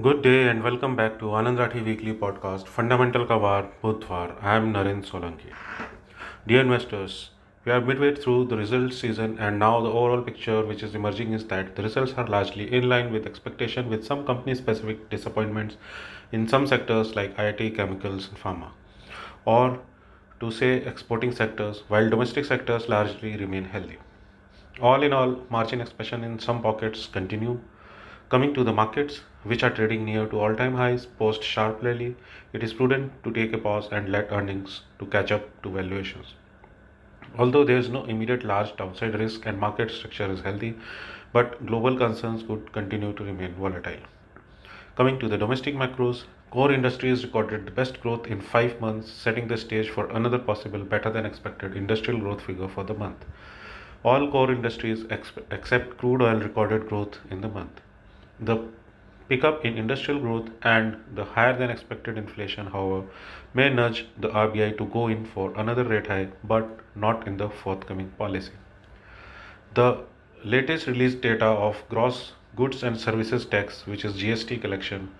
Good day and welcome back to Anand Rathi Weekly Podcast, Fundamental ka Vaar Budhvaar. I am Narendra Solanki. Dear investors, we are midway through the results season and now the overall picture which is emerging is that the results are largely in line with expectation with some company specific disappointments in some sectors like IT, chemicals and pharma. Or to say exporting sectors while domestic sectors largely remain healthy. All in all, margin expansion in some pockets continue. Coming to the markets, which are trading near to all-time highs post sharp rally, it is prudent to take a pause and let earnings to catch up to valuations. Although there is no immediate large downside risk and market structure is healthy, but global concerns could continue to remain volatile. Coming to the domestic macros, core industries recorded the best growth in 5 months, setting the stage for another possible better than expected industrial growth figure for the month. All core industries except crude oil recorded growth in the month. The pickup in industrial growth and the higher than expected inflation, however, may nudge the RBI to go in for another rate hike, but not in the forthcoming policy. The latest released data of gross goods and services tax, which is GST collection,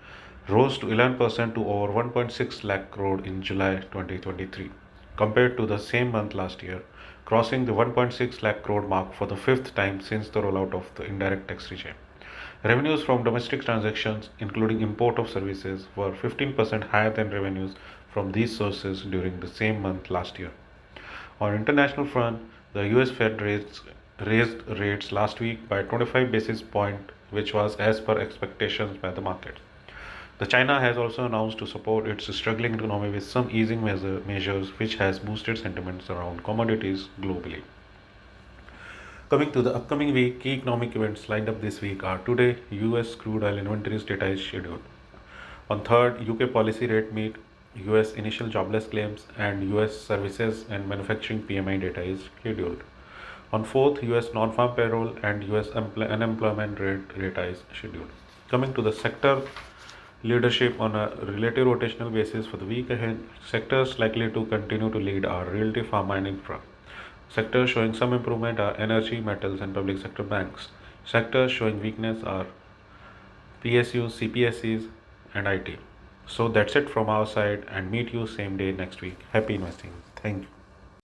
rose to 11% to over 1.6 lakh crore in July 2023, compared to the same month last year, crossing the 1.6 lakh crore mark for the fifth time since the rollout of the indirect tax regime. Revenues from domestic transactions, including import of services, were 15% higher than revenues from these sources during the same month last year. On international front, the US Fed raised rates last week by 25 basis points, which was as per expectations by the market. The China has also announced to support its struggling economy with some easing measures, which has boosted sentiments around commodities globally. Coming to the upcoming week, key economic events lined up this week are today, US crude oil inventories data is scheduled. On 3rd, UK policy rate meet, US initial jobless claims, and US services and manufacturing PMI data is scheduled. On 4th, US non-farm payroll and US unemployment rate data is scheduled. Coming to the sector leadership on a relative rotational basis for the week ahead, sectors likely to continue to lead are realty, pharma, and infra. Sectors showing some improvement are energy, metals, and public sector banks. Sectors showing weakness are PSUs, CPSEs, and IT. So that's it from our side, and meet you same day next week. Happy investing. Thank you.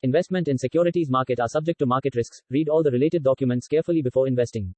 Investment in securities market are subject to market risks. Read all the related documents carefully before investing.